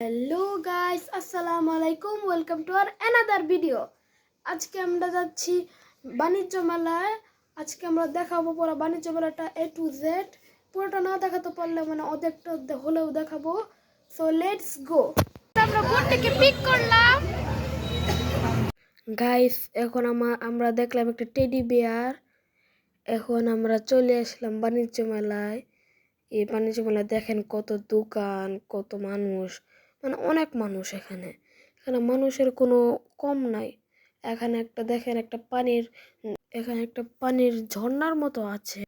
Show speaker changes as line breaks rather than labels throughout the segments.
Hello guys, আসসালামু আলাইকুম। Welcome to our another video. আজকে আমরা যাচ্ছি বাণিজ্য মেলায়। আজকে আমরা দেখাবো পুরো বাণিজ্য মেলাটা A to Z। পুরোটা না দেখাতে পারলে মানে অর্ধেকটা হলেও দেখাবো। So let's go. আমরা বোটটাকে পিক করলাম গাইস। এখন আমরা দেখলাম একটা টেডি বিয়ার। এখন আমরা চলে আসলাম বাণিজ্য মেলায়। এই বাণিজ্য মেলায় দেখেন কত দোকান, কত মানুষ, মানে অনেক মানুষ। এখানে মানুষের কোনো কম নাই। এখানে দেখেন এখানে একটা পানির ঝর্ণার মতো আছে।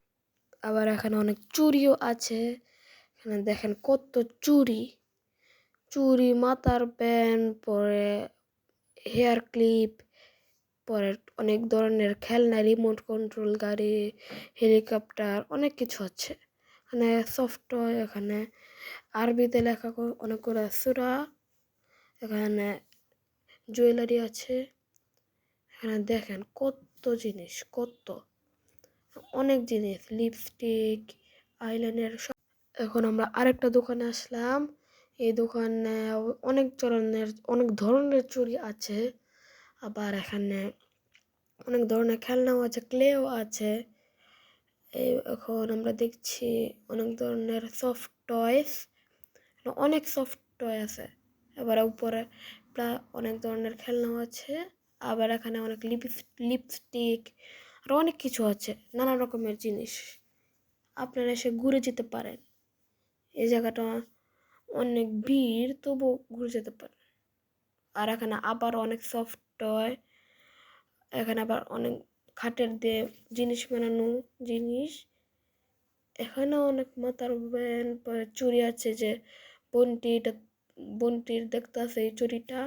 আবার এখানে অনেক চুড়িও আছে। এখানে দেখেন কত চুড়ি, মাথার ব্যান্ড, পরে হেয়ার ক্লিপ, পরে অনেক ধরনের খেলনা, রিমোট কন্ট্রোল গাড়ি, হেলিকপ্টার, অনেক কিছু আছে। এখানে সফট টয়, এখানে আরবিতে লেখা অনেকগুলো সূরা। এখানে জুয়েলারি আছে। এখানে দেখেন কত জিনিস, অনেক জিনিস, লিপস্টিক, আইলাইনার সব। এখন আমরা আরেকটা দোকানে আসলাম। এই দোকানে অনেক ধরনের চুড়ি আছে। আবার এখানে অনেক ধরনের খেলনাও আছে, ক্লেও আছে। এখন আমরা দেখছি অনেক ধরনের সফট টয়স, অনেক সফট টয় আছে। এবার উপরে প্রায় অনেক ধরনের খেলনাও আছে। আবার এখানে অনেক লিপস্টিক আর অনেক কিছু আছে, নানা রকমের জিনিস। আপনারা এসে ঘুরে যেতে পারেন। এই জায়গাটা অনেক ভিড়, তবু ঘুরে যেতে পারেন। আর এখানে আবার অনেক সফট টয়, এখানে আবার অনেক খাটের দিয়ে জিনিস বানানো জিনিস। এখানে অনেক মাথার ব্যান্ড, চুড়ি আছে, যে বন্টির দেখতে আছে এই চুড়িটা।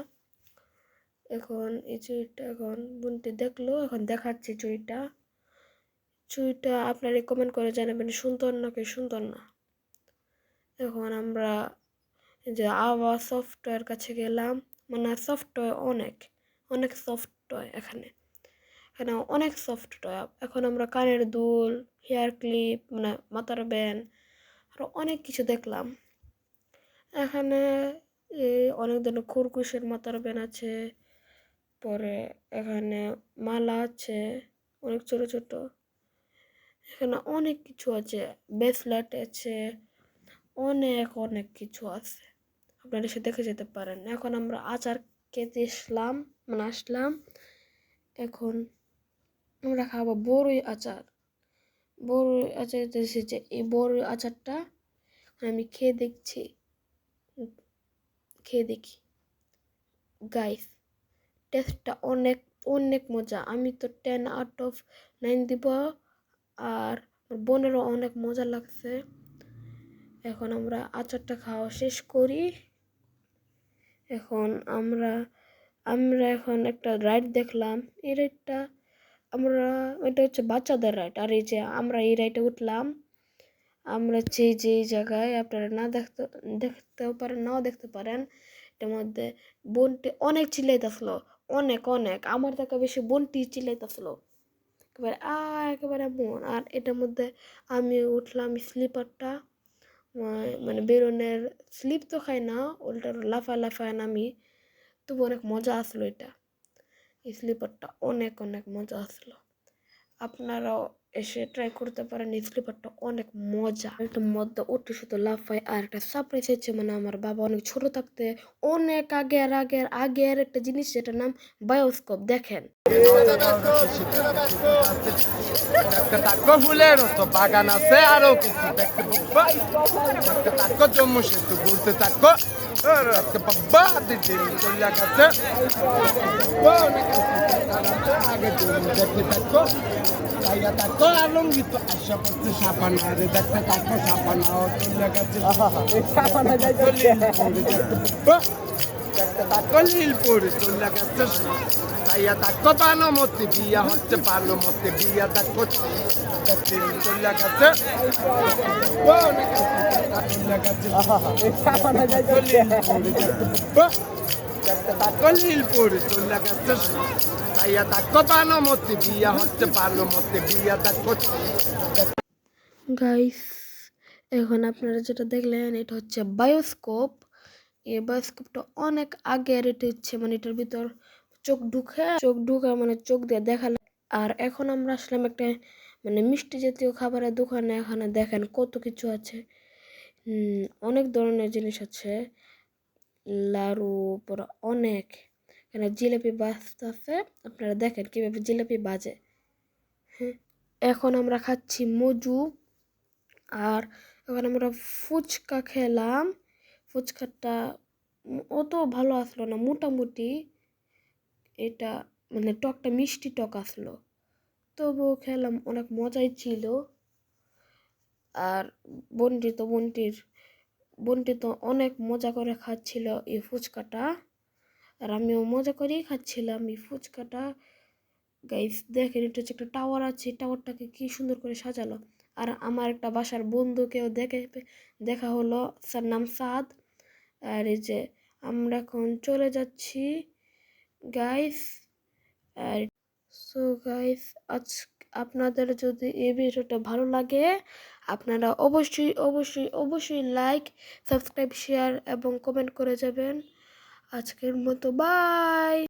এখন এই চুড়িটা এখন বোনটি দেখলো, এখন দেখাচ্ছে চুড়িটা আপনারা কমেন্ট করে জানাবেন সুন্দর নাকি সুন্দর না। এখন আমরা যে আবার সফটওয়্যার কাছে গেলাম, মানে সফটওয়্যার অনেক সফটওয়্যার এখানে অনেক সফটওয়্যার। এখন আমরা কানের দুল, হেয়ার ক্লিপ, মানে মাথার ব্যান্ড, আরো অনেক কিছু দেখলাম। এখানে অনেক ধরনের খরগোশের মাথার ব্যান্ড আছে। পরে এখানে মালা আছে, অনেক ছোট ছোট। এখানে অনেক কিছু আছে, ব্রেসলেট আছে, অনেক কিছু আছে। আপনারা এসে দেখে যেতে পারেন। এখন আমরা আচার খেতে আসলাম। এখন আমরা খাবো বড়ই আচার। এসেছে এই বড়ই আচারটা আমি খেয়ে দেখি গাইস। টেস্টটা অনেক মজা। আমি তো 10/9 দিব। আর বোনেরও অনেক মজা লাগছে। এখন আমরা আচারটা খাওয়া শেষ করি। এখন আমরা এখন একটা রাইড দেখলাম। এই রাইডটা এটা হচ্ছে বাচ্চাদের রাইড। আর এই যে আমরা এই রাইডে উঠলাম। আমরা যে জায়গায় আপনারা দেখতেও পারেন, নাও দেখতে পারেন। এটার মধ্যে বোনটি অনেক চিল্লাইতেছিল, অনেক আমার থেকে বেশি বোনটি চিল্লাইতেছিল একেবারে মন। আর এটার মধ্যে আমি উঠলাম স্লিপারটা, মানে বেরোনের স্লিপ তো খাই না, ওটা লাফায় নামি। তবু অনেক মজা আসলো। এই স্লিপারটা অনেক মজা আসলো। আপনারাও এসে ট্রাই করতে পারেন। এই স্লিপারটা অনেক মজা। একটা মধ্যে উঠে শুধু লাফায়। আর একটা সারপ্রাইজ হচ্ছে, মানে আমার বাবা অনেক ছোট থাকতে অনেক আগের একটা জিনিস, যেটার নাম বায়োস্কোপ। দেখেন
ফুলের বাগান আছে, আরো কিছু দেখতে পাবো। জম্মু সেতু ঘুরতে থাকো, দেখতে পাব্বা চলে গেছে। আগে দেখতে থাকো, জায়গা থাকো। আলমগীর তো আশা করছে সাপানা, রে দেখতে থাকো সাপানাও চলে গেছে। নীলপুর চলে গেছে। তাইয়া থাকো বানুমতি, বিয়া হচ্ছে বানুমতি, বিয়া থাকো চলে গেছে। নীলপুর চলে গেছে। তাইয়া থাকো বানুমতি, বিয়া হচ্ছে বানুমতি, বিয়া থাকো।
গাইস, এখন আপনারা যেটা দেখলেন এটা হচ্ছে বায়োস্কোপ। এই বায়োস্কোপটা অনেক আগের, এটা হচ্ছে মানে এটার ভিতর চোখ ঢুকে মানে চোখ দিয়ে দেখালে। আর এখন আমরা আসলাম একটা মানে মিষ্টি জাতীয় খাবারের দোকানে। এখানে দেখেন কত কিছু আছে, অনেক ধরনের জিনিস আছে, লাড়ু পর অনেক। এখানে জিলাপি বাজতেছে, আপনারা দেখেন কিভাবে জিলাপি বাজে। হ্যাঁ, এখন আমরা খাচ্ছি মজু। আর এখন আমরা ফুচকা খেলাম। ফুচকাটা অত ভালো আসলো না, মোটামুটি। এটা মানে টকটা মিষ্টি টক আসলো, তবুও খেলাম, অনেক মজাই ছিল। আর বোনটি তো অনেক মজা করে খাচ্ছিল এই ফুচকাটা, আর আমিও মজা করেই খাচ্ছিলাম এই ফুচকাটা। গাইস দেখেন, এটা হচ্ছে একটা টাওয়ার আছে, টাওয়ারটাকে কি সুন্দর করে সাজালো। আর আমার একটা বাসার বন্ধুকেও দেখা হলো, তার নাম সাদ। আর এই যে আমরা এখন চলে যাচ্ছি গাইস। আর সো গাইস, আজ আপনাদের যদি এই ভিডিওটা ভালো লাগে, আপনারা অবশ্যই অবশ্যই অবশ্যই লাইক, সাবস্ক্রাইব, শেয়ার এবং কমেন্ট করে যাবেন। আজকের মতো বাই।